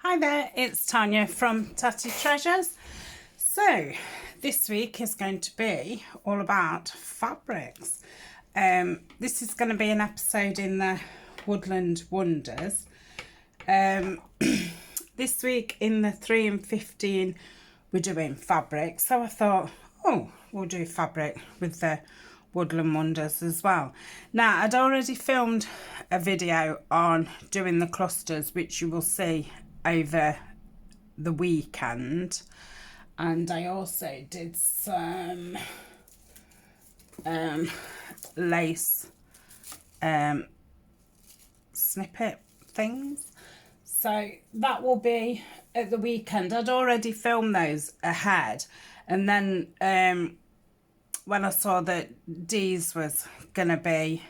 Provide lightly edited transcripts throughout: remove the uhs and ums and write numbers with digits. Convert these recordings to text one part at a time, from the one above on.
Hi there, it's Tania from Tatty Treasures. So this week is going to be all about fabrics. This is going to be an episode in the Woodland Wonders. This week in the 3 and 15 we're doing fabric, so I thought, oh, we'll do fabric with the Woodland Wonders as well. Now, I'd already filmed a video on doing the clusters, which you will see over the weekend, and I also did some lace snippet things, so that will be at the weekend. I'd already filmed those ahead, and then when I saw that Dee's was gonna be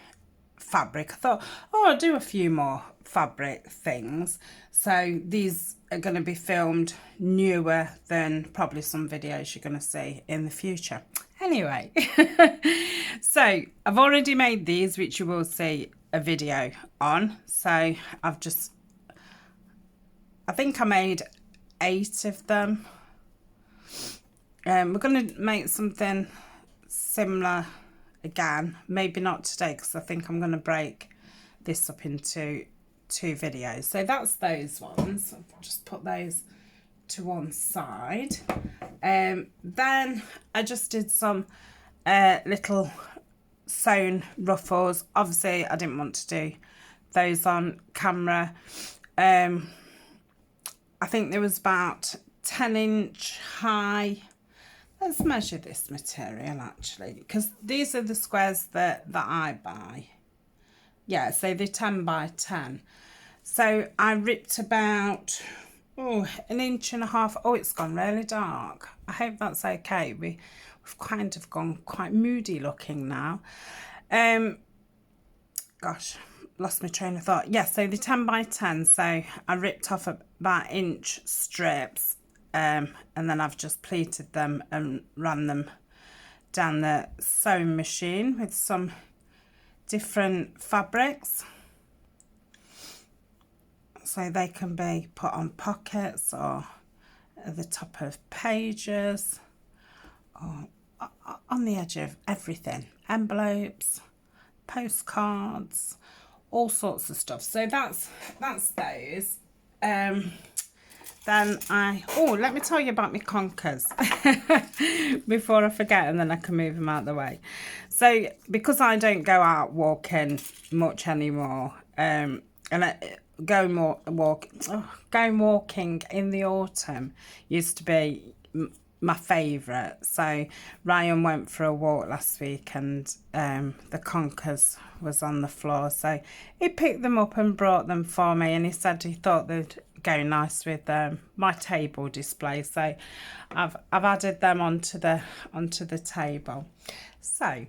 fabric, I thought, oh, I'll do a few more fabric things. So these are going to be filmed newer than probably some videos you're going to see in the future. Anyway, so I've already made these, which you will see a video on. So I think I made 8 of them. We're going to make something similar again, maybe not today, because I think I'm going to break this up into 2 videos. So that's those ones. I'll just put those to one side. Then I just did some little sewn ruffles. Obviously I didn't want to do those on camera. I think there was about 10-inch high. Let's measure this material actually, because these are the squares that I buy. Yeah, so they're 10 by 10. So I ripped about 1.5 inches. Oh, it's gone really dark. I hope that's okay. We've kind of gone quite moody looking now. Gosh, lost my train of thought. Yeah, so they're 10 by 10. So I ripped off about inch strips. And then I've just pleated them and ran them down the sewing machine with some different fabrics, so they can be put on pockets or at the top of pages or on the edge of everything, envelopes, postcards, all sorts of stuff. So that's those. Then let me tell you about my conkers before I forget, and then I can move them out of the way. So because I don't go out walking much anymore, and going walking in the autumn used to be my favourite. So Ryan went for a walk last week, and the conkers was on the floor, so he picked them up and brought them for me, and he said he thought they'd go nice with my table display, so I've added them onto the table. So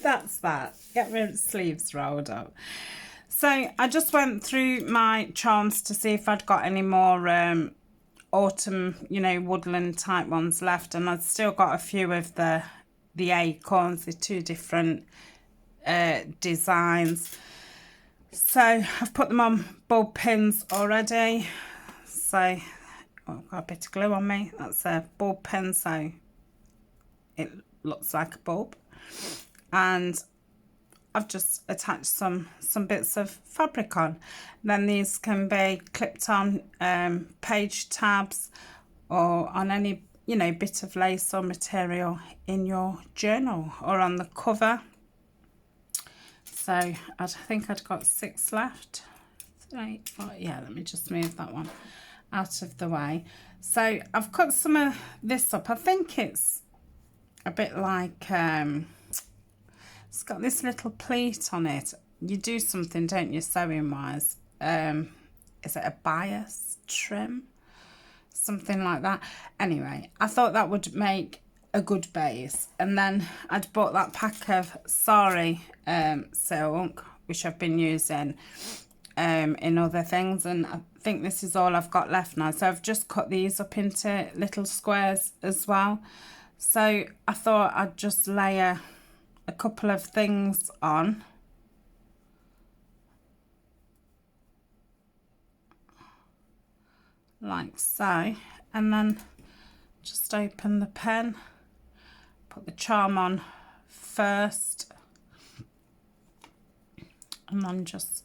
that's that. Get my sleeves rolled up. So I just went through my charms to see if I'd got any more autumn, woodland type ones left, and I'd still got a few of the acorns, the 2 different designs. So I've put them on bulb pins already. So I've got a bit of glue on me. That's a bulb pin, so it looks like a bulb. And I've just attached some bits of fabric on. Then these can be clipped on page tabs or on any bit of lace or material in your journal or on the cover. So I think I'd got 6 left. 3, 4, yeah, let me just move that one out of the way. So I've cut some of this up. I think it's a bit like, it's got this little pleat on it. You do something, don't you, sewing wise? Is it a bias trim? Something like that. Anyway, I thought that would make a good base. And then I'd bought that pack of Sari silk, which I've been using in other things, and I think this is all I've got left now. So I've just cut these up into little squares as well. So I thought I'd just layer a couple of things on. like so, and then just open the pen, put the charm on first, and then just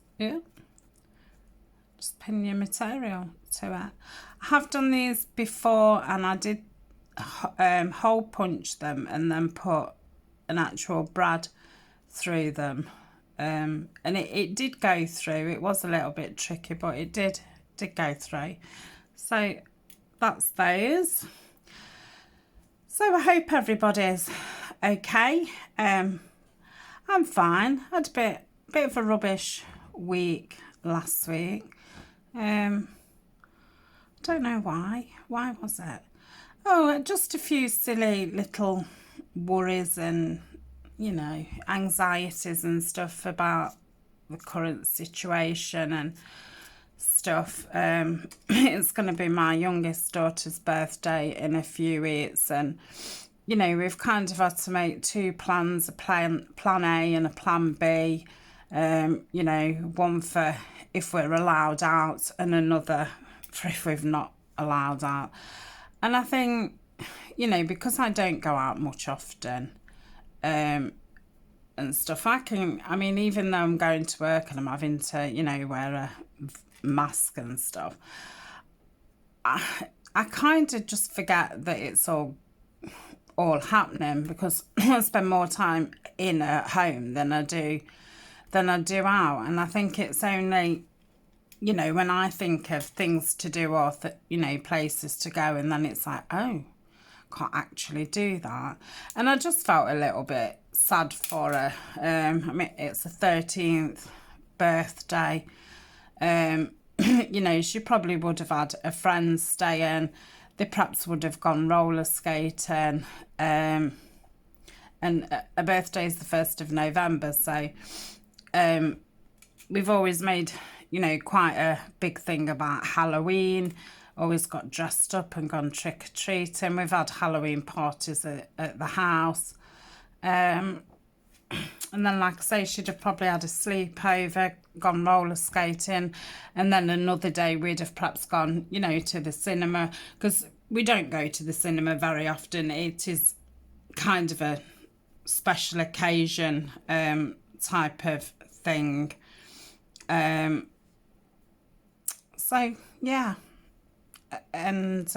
pin your material to it. I have done these before, and I did hole punch them and then put an actual brad through them, and it did go through. It was a little bit tricky, but it did go through. So that's those. So I hope everybody's okay. I'm fine. I had a bit of a rubbish week last week. Don't know why. Why was it? Oh, just a few silly little worries and, you know, anxieties and stuff about the current situation and stuff. It's going to be my youngest daughter's birthday in a few weeks, and, you know, we've kind of had to make two plans, a plan A and a plan B. You know, one for if we're allowed out and another for if we've not allowed out. And I think, you know, because I don't go out much often, and stuff, I mean, even though I'm going to work and I'm having to, you know, wear a mask and stuff, I kind of just forget that it's all happening, because I spend more time in at home than I do out. And I think it's only, you know, when I think of things to do or, you know, places to go, and then it's like, oh, can't actually do that. And I just felt a little bit sad for her. I mean, it's the 13th birthday. You know, she probably would have had a friend stay in. They perhaps would have gone roller skating. And her birthday is the 1st of November. So we've always made, you know, quite a big thing about Halloween. Always got dressed up and gone trick-or-treating. We've had Halloween parties at the house. And then, like I say, she'd have probably had a sleepover, gone roller skating, and then another day we'd have perhaps gone, you know, to the cinema, because we don't go to the cinema very often. It is kind of a special occasion type of thing. So, yeah. And,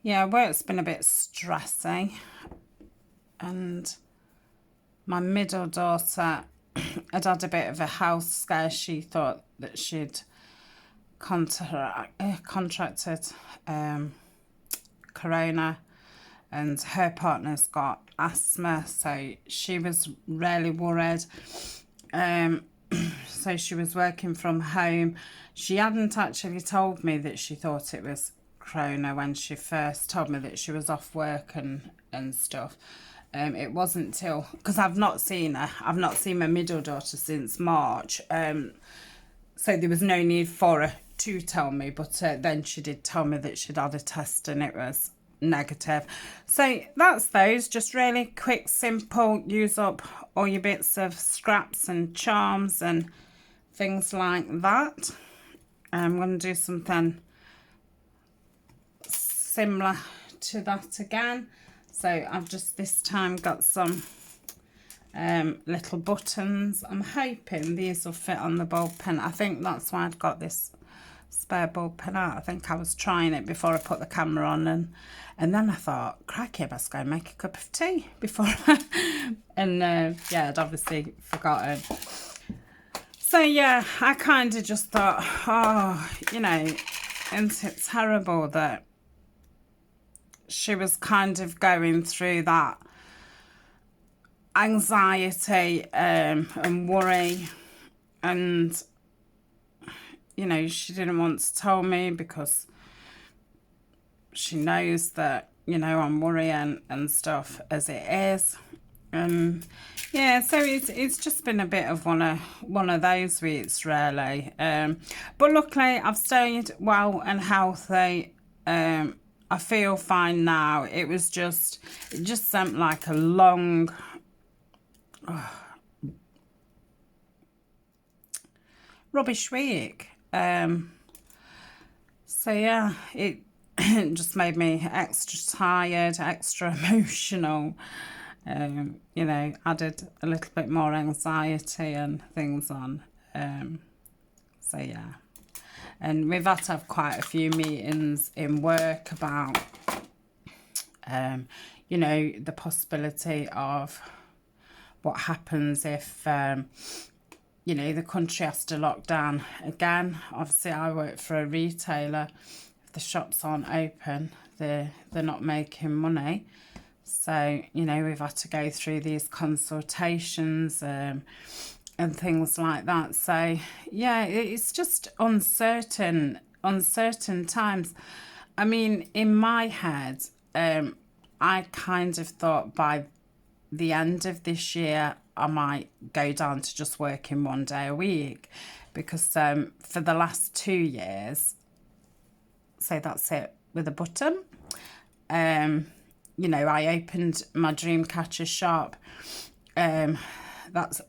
yeah, work's been a bit stressy, and my middle daughter had a bit of a health scare. She thought that she'd contracted corona, and her partner's got asthma, so she was really worried. So she was working from home. She hadn't actually told me that she thought it was corona when she first told me that she was off work and stuff. It wasn't till, because I've not seen my middle daughter since March, so there was no need for her to tell me, but then she did tell me that she'd had a test and it was negative. So that's those, just really quick, simple, use up all your bits of scraps and charms and things like that. I'm going to do something similar to that again. So I've just this time got some little buttons. I'm hoping these will fit on the ball pen. I think that's why I'd got this spare ball pen out. I think I was trying it before I put the camera on, and then I thought, crikey, I best go and make a cup of tea before and yeah, I'd obviously forgotten. So yeah, I kind of just thought, oh, you know, isn't it terrible that she was kind of going through that anxiety and worry, and, you know, she didn't want to tell me because she knows that, you know, I'm worrying and stuff as it is. Yeah, so it's just been a bit of one of those weeks, really. But luckily I've stayed well and healthy. I feel fine now. It just seemed like a long rubbish week. So yeah, it just made me extra tired, extra emotional. You know, added a little bit more anxiety and things on. So yeah, and we've had to have quite a few meetings in work about, you know, the possibility of what happens if, you know, the country has to lock down again. Obviously, I work for a retailer. If the shops aren't open, they're not making money. So, you know, we've had to go through these consultations and things like that. So, yeah, it's just uncertain times. I mean, in my head, I kind of thought by the end of this year, I might go down to just working 1 day a week, because for the last 2 years, so that's it with a button. You know, I opened my Dreamcatcher shop. That's,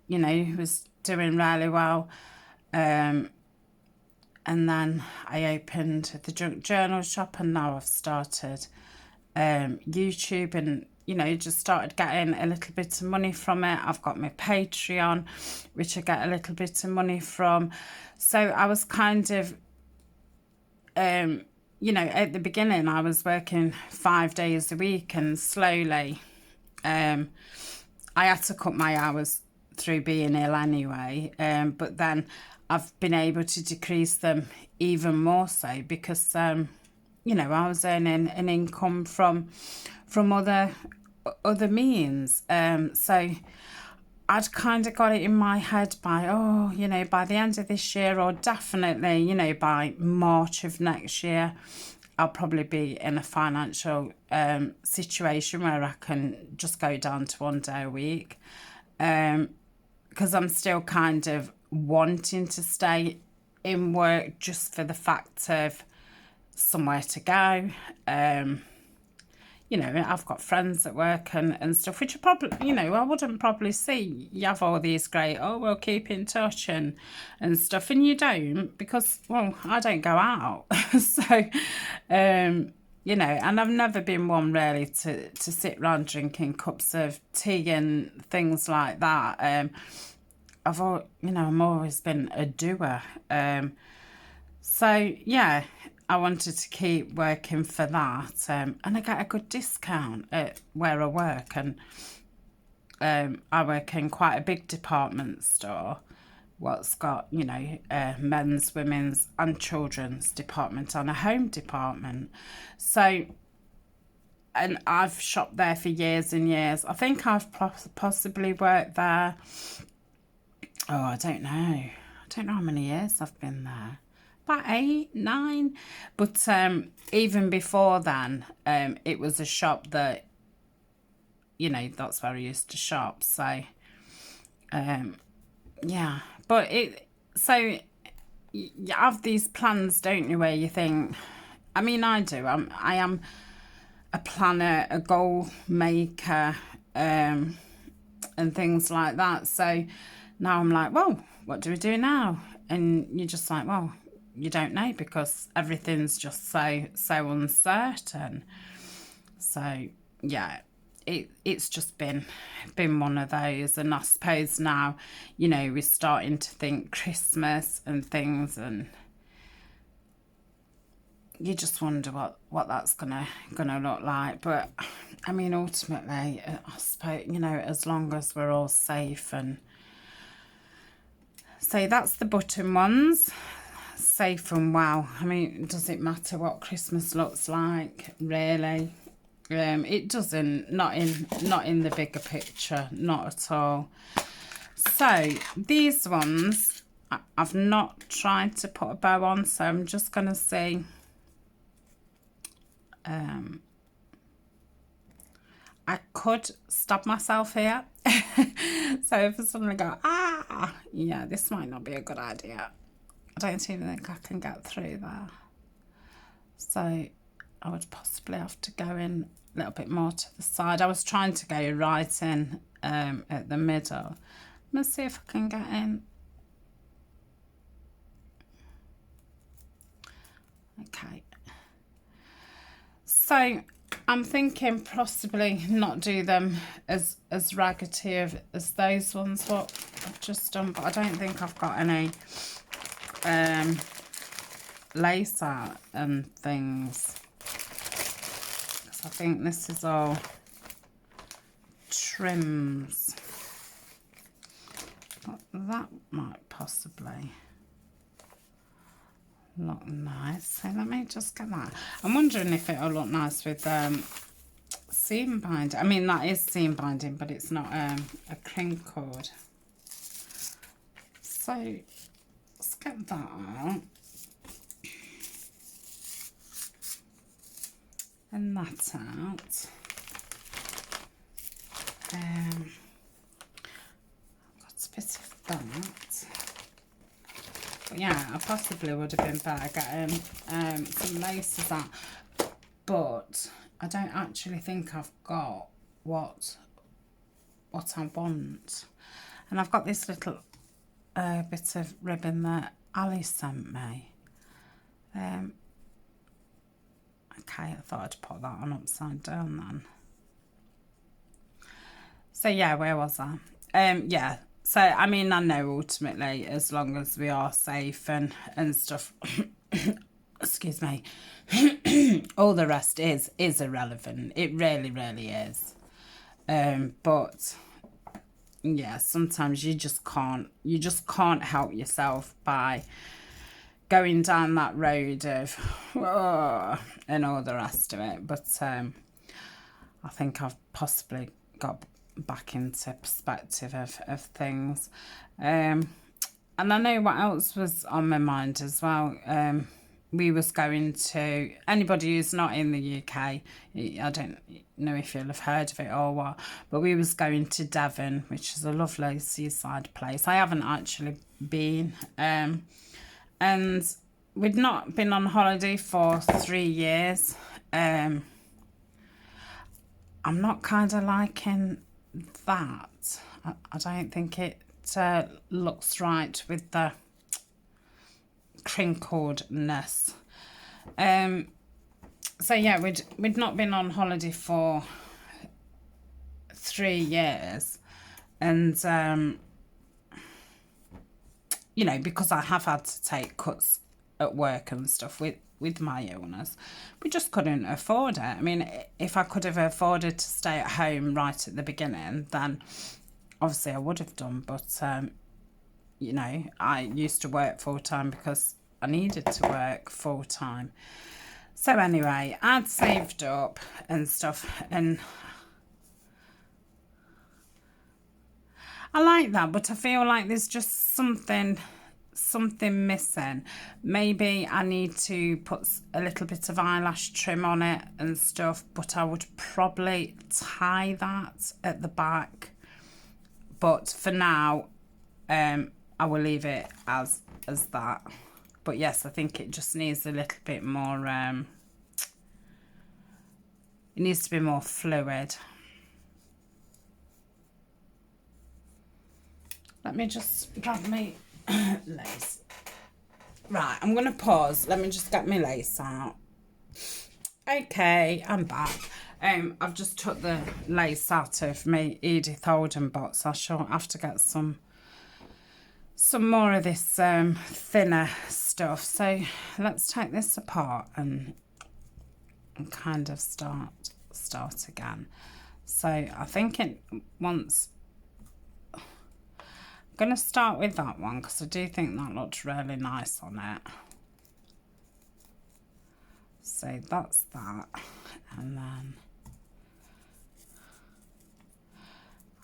you know, was doing really well. And then I opened the Junk Journal shop, and now I've started YouTube, and, you know, just started getting a little bit of money from it. I've got my Patreon, which I get a little bit of money from. So I was kind of, you know, at the beginning I was working 5 days a week, and slowly I had to cut my hours through being ill anyway, but then I've been able to decrease them even more so, because you know, I was earning an income from other means. So I'd kind of got it in my head by, oh, you know, by the end of this year, or definitely, you know, by March of next year, I'll probably be in a financial situation where I can just go down to 1 day a week. Because I'm still kind of wanting to stay in work just for the fact of somewhere to go. You know, I've got friends at work and stuff, which are probably, you know, I wouldn't probably see. You have all these great, oh, we'll keep in touch and stuff, and you don't, because, well, I don't go out. So, you know, and I've never been one really to sit around drinking cups of tea and things like that. You know, I'm always been a doer. So, yeah, I wanted to keep working for that, and I get a good discount at where I work, and I work in quite a big department store, what's got, you know, men's, women's and children's department and a home department. So, and I've shopped there for years and years. I think I've possibly worked there, oh, I don't know how many years I've been there. About 8, 9, but even before then, it was a shop that, you know, that's where I used to shop. So, yeah, but so you have these plans, don't you, where you think, I mean, I do. I am a planner, a goal maker, and things like that. So now I'm like, well, what do we do now? And you're just like, well, you don't know, because everything's just so uncertain. So yeah, it's just been one of those. And I suppose now, you know, we're starting to think Christmas and things, and you just wonder what that's gonna look like. But I mean, ultimately, I suppose, you know, as long as we're all safe. And so that's the button ones. Safe and well. I mean, does it matter what Christmas looks like, really? It doesn't, not in the bigger picture, not at all. So these ones, I've not tried to put a bow on, so I'm just gonna see. I could stab myself here. So if I suddenly go, yeah, this might not be a good idea. I don't even think I can get through there. So I would possibly have to go in a little bit more to the side. I was trying to go right in at the middle. Let's see if I can get in. So I'm thinking possibly not do them as raggedy as those ones what I've just done, but I don't think I've got any lace art and things. I think this is all trims. But that might possibly look nice. So let me just get that. I'm wondering if it'll look nice with seam binding. I mean, that is seam binding, but it's not a crinkled. So let's get that out. And that out. Got a bit of that. But yeah, I possibly would have been better getting some laces out. But I don't actually think I've got what I want. And I've got this little bit of ribbon that Ali sent me. Okay, I thought I'd put that on upside down then. So yeah, where was I? Yeah, so I mean, I know ultimately as long as we are safe and stuff, excuse me, all the rest is irrelevant. It really, really is. But yeah, sometimes you just can't help yourself by going down that road of and all the rest of it. But I think I've possibly got back into perspective of things. And I know what else was on my mind as well. We was going to, anybody who's not in the UK, I don't know if you'll have heard of it or what, but we was going to Devon, which is a lovely seaside place. I haven't actually been. And we'd not been on holiday for 3 years. I'm not kind of liking that. I don't think it looks right with the crinkledness. So yeah, we'd not been on holiday for 3 years, and you know, because I have had to take cuts at work and stuff with my illness, we just couldn't afford it. I mean, if I could have afforded to stay at home right at the beginning, then obviously I would have done. But you know, I used to work full-time because I needed to work full-time. So anyway, I'd saved up and stuff, and I like that, but I feel like there's just something missing. Maybe I need to put a little bit of eyelash trim on it and stuff, but I would probably tie that at the back. But for now, I will leave it as that. But yes, I think it just needs a little bit more, it needs to be more fluid. Let me just grab my lace. Right, I'm going to pause. Let me just get my lace out. Okay, I'm back. I've just took the lace out of my Edith Holden box. I shall have to get some more of this thinner stuff. So let's take this apart and kind of start again. So I think it wants... I'm going to start with that one because I do think that looked really nice on it. So that's that, and then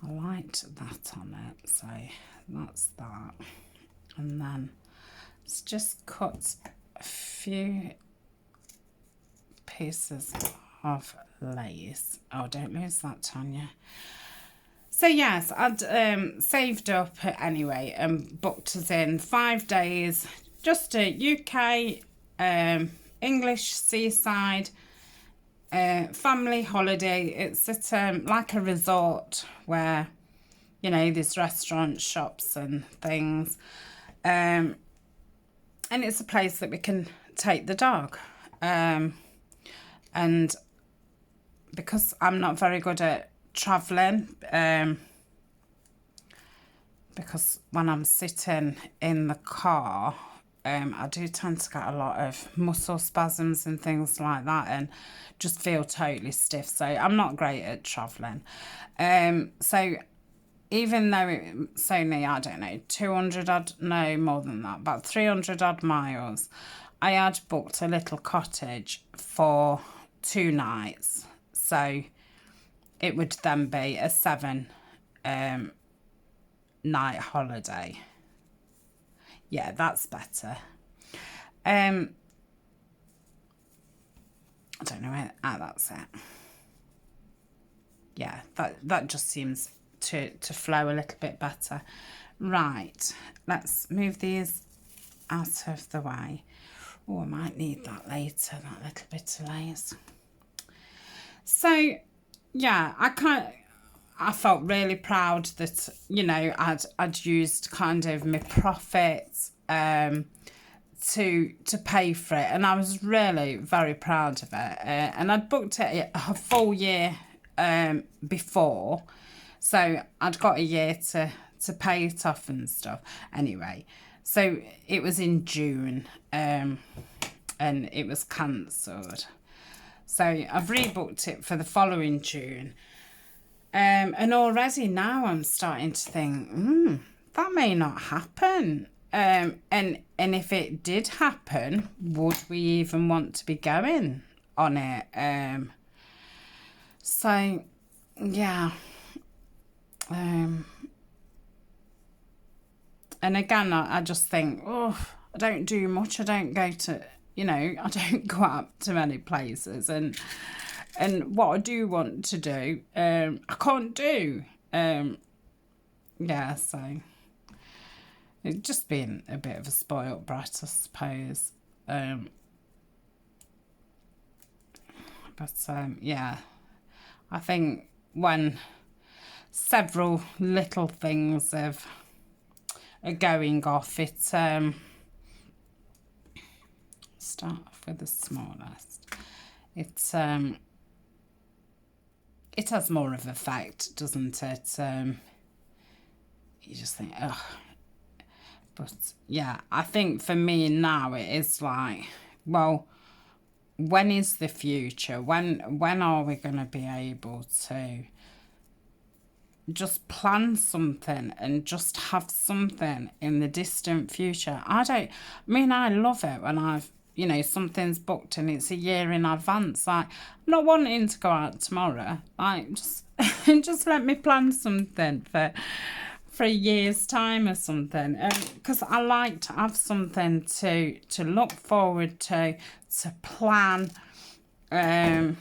I liked that on it, so that's that. And then let's just cut a few pieces of lace. Oh, don't lose that, Tania. So yes, I'd saved up anyway and booked us in 5 days, just a UK English seaside family holiday. It's at like a resort where, you know, there's restaurants, shops and things, and it's a place that we can take the dog. And because I'm not very good at travelling, because when I'm sitting in the car, I do tend to get a lot of muscle spasms and things like that, and just feel totally stiff. So I'm not great at travelling. So even though it's only, I don't know, 200 odd, no, more than that, about 300 odd miles, I had booked a little cottage for 2 nights. So it would then be a 7 night holiday. Yeah, that's better. I don't know how that's it. Yeah, that just seems to flow a little bit better. Right, let's move these out of the way. Oh, I might need that later, that little bit of lace. So yeah, I felt really proud that, you know, I'd used kind of my profits to pay for it, and I was really very proud of it. And I'd booked it a full year before, so I'd got a year to pay it off and stuff. Anyway, so it was in June, and it was cancelled. So I've rebooked it for the following June. And already now I'm starting to think, that may not happen. And if it did happen, would we even want to be going on it? So, yeah. And again, I just think, oh, I don't do much. I don't go to, you know, I don't go out to many places. And what I do want to do, I can't do. Yeah, so it's just been a bit of a spoiled brat, I suppose. Yeah, I think when several little things are going off, it start off with the smallest. It has more of an effect, doesn't it? You just think, ugh. But yeah, I think for me now it is like, well, when is the future? When are we going to be able to just plan something and just have something in the distant future? I love it when I've, you know, something's booked and it's a year in advance. Like, I'm not wanting to go out tomorrow. Like, just let me plan something for a year's time or something, because I like to have something to look forward to plan, and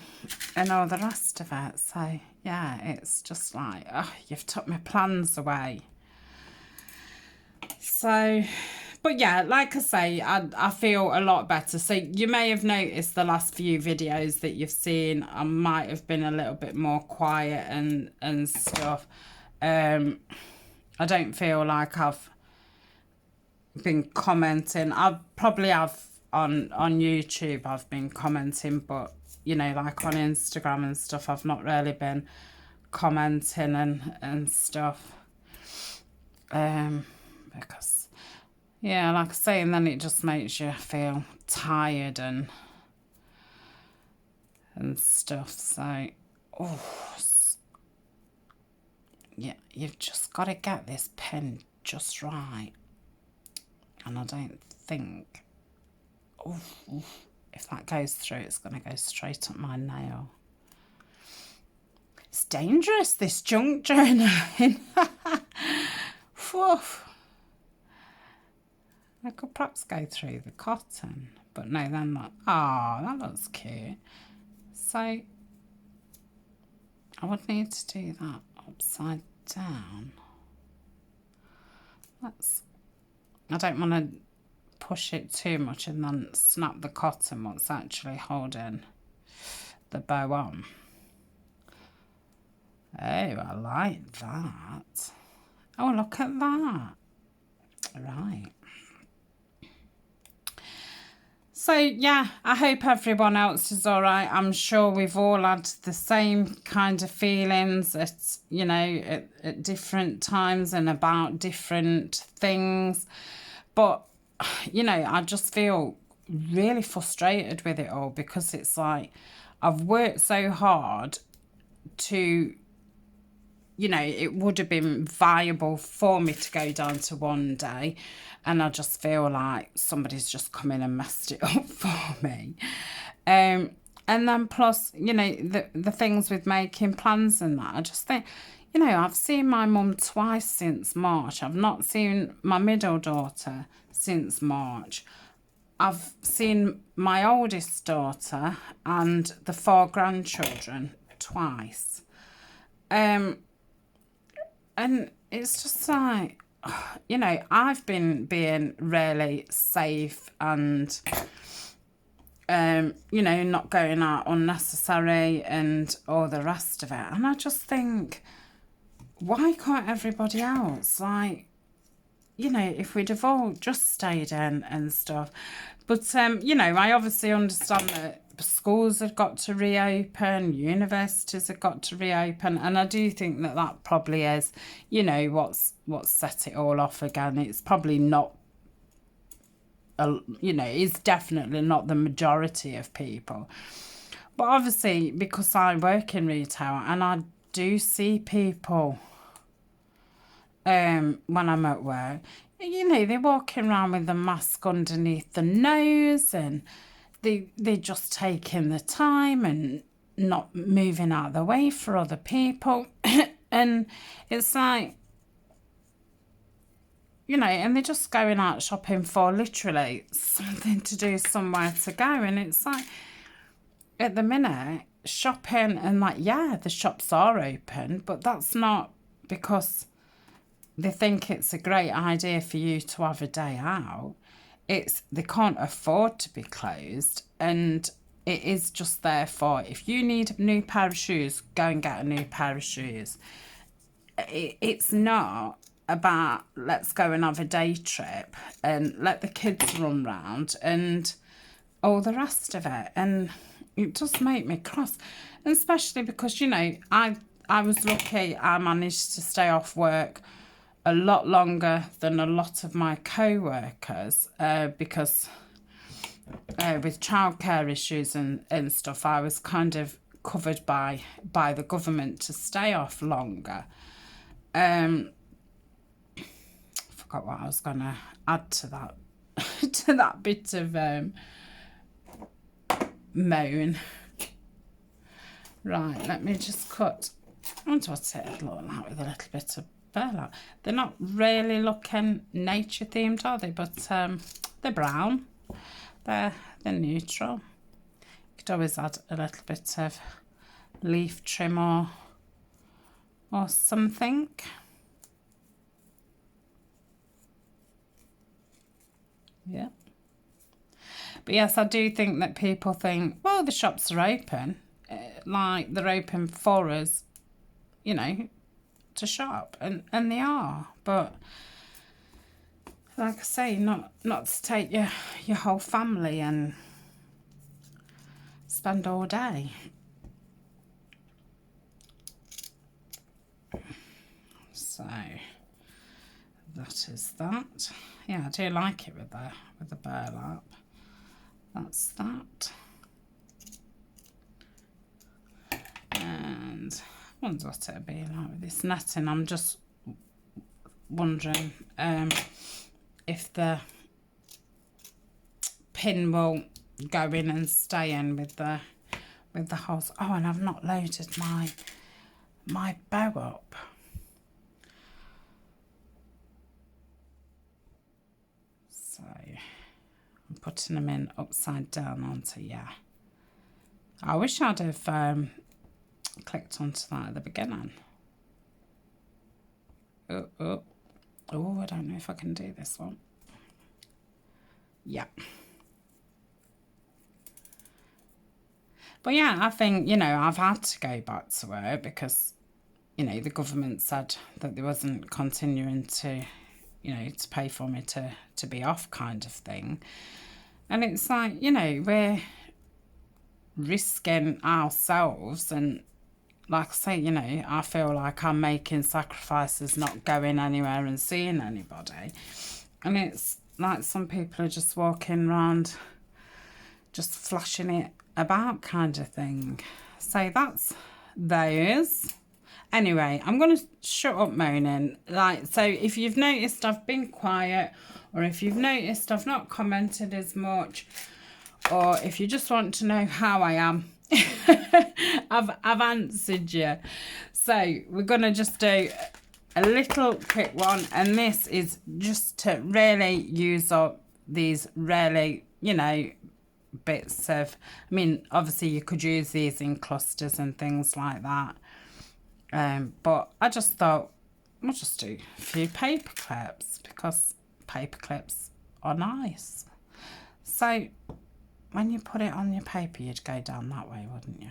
all the rest of it. So yeah, it's just like, oh, you've took my plans away. So, but yeah, like I say, I feel a lot better. So you may have noticed the last few videos that you've seen, I might have been a little bit more quiet and stuff. I don't feel like I've been commenting. I probably have on YouTube, I've been commenting, but, you know, like on Instagram and stuff, I've not really been commenting and stuff. Because, yeah, like I say, and then it just makes you feel tired and stuff. So, oh, yeah, you've just got to get this pen just right. And I don't think, if that goes through, it's going to go straight up my nail. It's dangerous, this junk journaling. I could perhaps go through the cotton, but no, then not. Oh, that looks cute. So I would need to do that upside down. I don't want to push it too much and then snap the cotton what's actually holding the bow on. Oh, I like that. Oh, look at that. Right. So yeah, I hope everyone else is all right. I'm sure we've all had the same kind of feelings at, you know, at different times and about different things. But, you know, I just feel really frustrated with it all, because it's like I've worked so hard to, you know, it would have been viable for me to go down to one day, and I just feel like somebody's just come in and messed it up for me. And then plus, you know, the things with making plans and that, I just think, you know, I've seen my mum twice since March. I've not seen my middle daughter since March. I've seen my oldest daughter and the 4 grandchildren twice. And it's just like, you know, I've been being really safe and, you know, not going out unnecessary and all the rest of it. And I just think, why can't everybody else, like, you know, if we'd have all just stayed in and stuff. But, you know, I obviously understand that schools have got to reopen, universities have got to reopen, and I do think that that probably is, you know, what's set it all off again. It's probably not, you know, it's definitely not the majority of people. But obviously, because I work in retail and I do see people when I'm at work, you know, they're walking around with the mask underneath the nose, and they're just taking the time and not moving out of the way for other people. And it's like, you know, and they're just going out shopping for literally something to do, somewhere to go. And it's like, at the minute, shopping and like, yeah, the shops are open, but that's not because they think it's a great idea for you to have a day out. It's they can't afford to be closed, and it is just there for, if you need a new pair of shoes, go and get a new pair of shoes. It's not about let's go and have a day trip and let the kids run round and all the rest of it. And it does make me cross, and especially because, you know, I was lucky. I managed to stay off work a lot longer than a lot of my co-workers, because with childcare issues and stuff, I was kind of covered by the government to stay off longer. Forgot what I was going to add to that to that bit of moan. Right, let me just cut. I wonder what it'd look like with a little bit of burlap. They're not really looking nature themed, are they? But they're brown. They're neutral. You could always add a little bit of leaf trim or something. Yeah. But yes, I do think that people think, well, the shops are open. Like, they're open for us, you know, to shop. And they are. But, like I say, not to take your whole family and spend all day. So that is that. Yeah, I do like it with the burlap. That's that. And I wonder what it'll be like with this netting. I'm just wondering if the pin will go in and stay in with the holes. Oh, and I've not loaded my bow up. So I'm putting them in upside down onto, yeah. I wish I'd have clicked onto that at the beginning. Oh, I don't know if I can do this one. Yeah. But yeah, I think, you know, I've had to go back to work because, you know, the government said that they wasn't continuing to, you know, to pay for me to be off, kind of thing. And it's like, you know, we're risking ourselves, and like I say, you know, I feel like I'm making sacrifices, not going anywhere and seeing anybody. And it's like some people are just walking around just flashing it about kind of thing. So that's those. Anyway, I'm going to shut up moaning. Like, so if you've noticed I've been quiet, or if you've noticed I've not commented as much, or if you just want to know how I am, I've answered you. So we're going to just do a little quick one, and this is just to really use up these really, you know, bits of, I mean, obviously you could use these in clusters and things like that, but I just thought I'll just do a few paper clips because paper clips are nice. So when you put it on your paper, you'd go down that way, wouldn't you?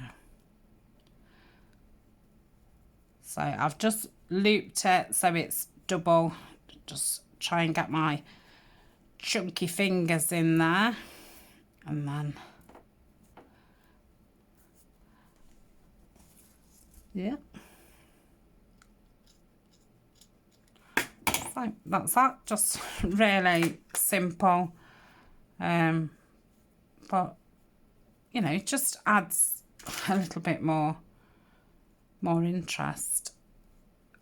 So I've just looped it so it's double. Just try and get my chunky fingers in there, and then yeah, so that's that. Just really simple, but you know, it just adds a little bit more interest,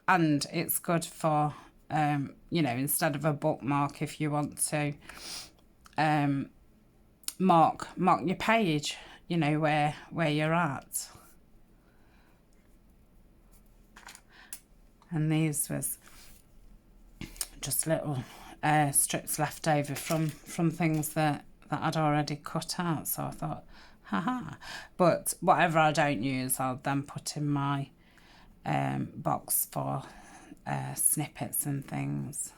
and it's good for you know, instead of a bookmark, if you want to mark your page, you know, where you're at. And these was just little strips left over from things that I'd already cut out, so I thought, haha. But whatever I don't use, I'll then put in my box for snippets and things.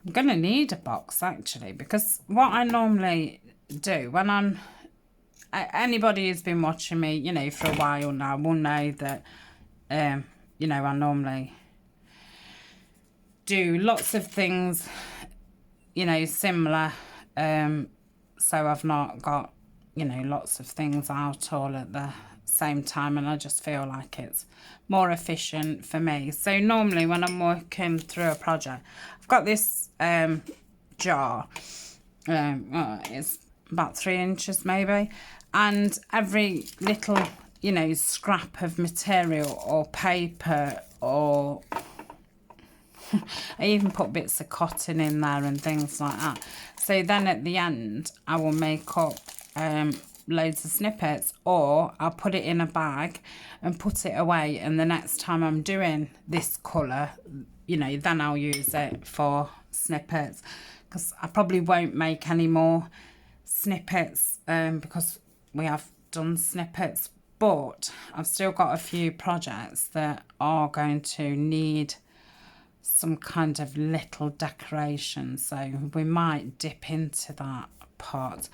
I'm gonna need a box actually, because what I normally do when I'm, anybody who's been watching me, you know, for a while now will know that you know, I normally do lots of things, you know, similar, so I've not got, you know, lots of things out all at the same time, and I just feel like it's more efficient for me. So normally when I'm working through a project, I've got this jar, it's about 3 inches maybe, and every little, you know, scrap of material or paper, or I even put bits of cotton in there and things like that. So then at the end I will make up loads of snippets, or I'll put it in a bag and put it away, and the next time I'm doing this colour, you know, then I'll use it for snippets, because I probably won't make any more snippets because we have done snippets, but I've still got a few projects that are going to need some kind of little decoration, so we might dip into that part.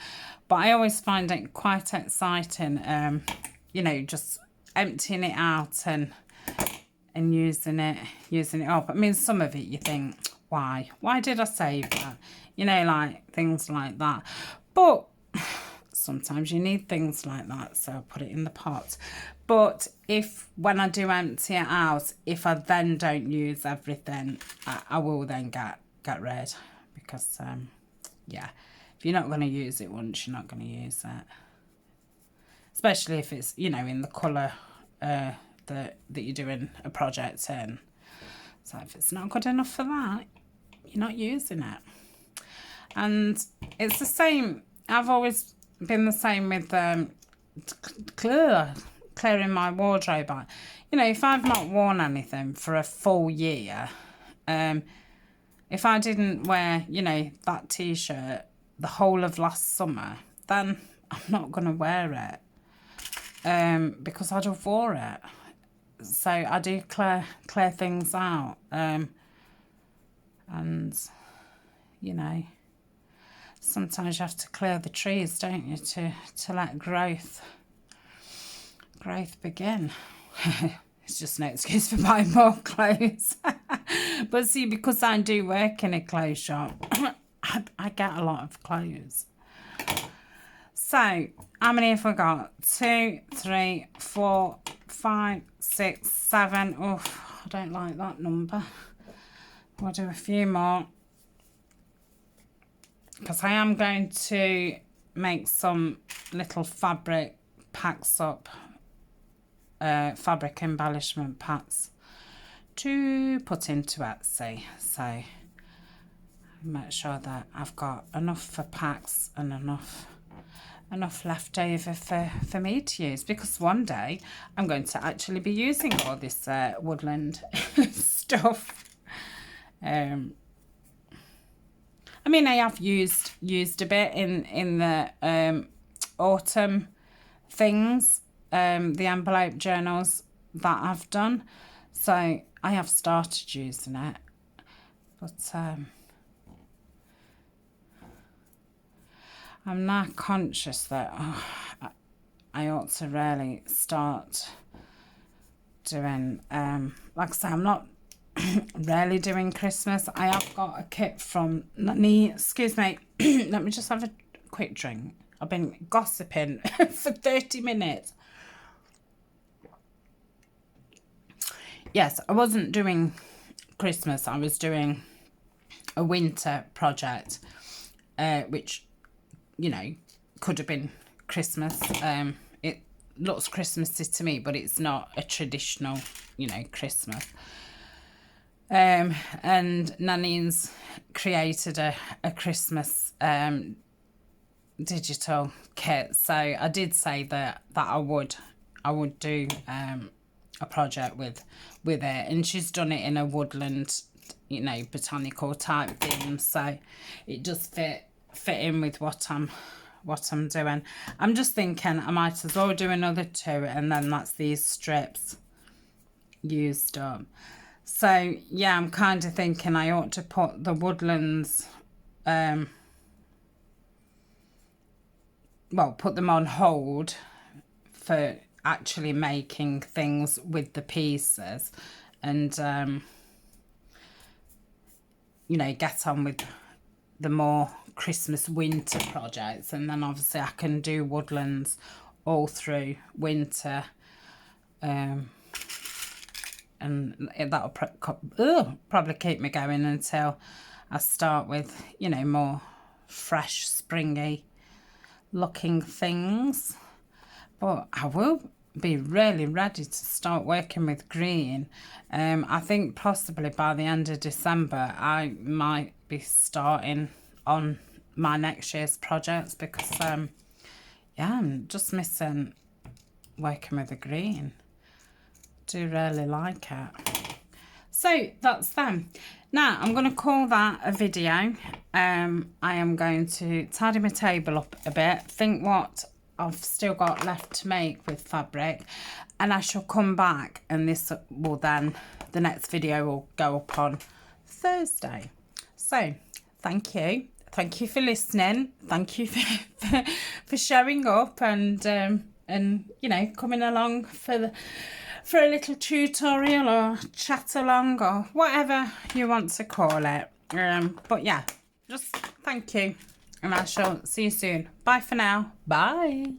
But I always find it quite exciting, you know, just emptying it out and using it up. I mean, some of it you think, why did I save that, you know, like things like that, but sometimes you need things like that, so I put it in the pot. But if when I do empty it out, if I then don't use everything, I will then get rid, because yeah, if you're not going to use it once, you're not going to use it, especially if it's, you know, in the colour that you're doing a project in. So if it's not good enough for that, you're not using it. And it's the same, I've always been the same with clearing my wardrobe out. You know, if I've not worn anything for a full year, if I didn't wear, you know, that t-shirt the whole of last summer, then I'm not going to wear it, because I'd have wore it. So I do clear things out, and you know, sometimes you have to clear the trees, don't you, to let growth begin. It's just no excuse for buying more clothes. But see, because I do work in a clothes shop, I get a lot of clothes. So, how many have we got? 2, 3, 4, 5, 6, 7. Oh, I don't like that number. We'll do a few more. Because I am going to make some little fabric packs up. Fabric embellishment packs to put into Etsy. So, make sure that I've got enough for packs and enough left over for me to use, because one day I'm going to actually be using all this Woodland stuff. I mean, I have used a bit in the autumn things, the envelope journals that I've done, so I have started using it, but I'm now conscious that I ought to really start doing, like I say, I'm not really doing Christmas. I have got a kit from Nani, excuse me, let me just have a quick drink. I've been gossiping for 30 minutes. Yes, I wasn't doing Christmas, I was doing a winter project, which, you know, could have been Christmas. It looks Christmassy to me, but it's not a traditional, you know, Christmas. And Nanny's created a Christmas digital kit, so I did say that I would do a project with it, and she's done it in a woodland, you know, botanical type theme, so it does fit in with what I'm doing. I'm just thinking I might as well do another 2, and then that's these strips used up. So yeah, I'm kind of thinking I ought to put the Woodlands, well, put them on hold for actually making things with the pieces, and you know, get on with the more Christmas winter projects, and then obviously I can do Woodlands all through winter, and that'll probably keep me going until I start with, you know, more fresh springy looking things. But I will be really ready to start working with green. I think possibly by the end of December I might be starting on my next year's projects, because yeah, I'm just missing working with the green. Do really like it. So that's them. Now I'm going to call that a video. I am going to tidy my table up a bit, think what I've still got left to make with fabric, and I shall come back, and this will then, the next video will go up on Thursday. So thank you for listening, thank you for showing up, and you know, coming along for a little tutorial or chat along or whatever you want to call it. But yeah, just thank you, and I shall see you soon. Bye for now. Bye.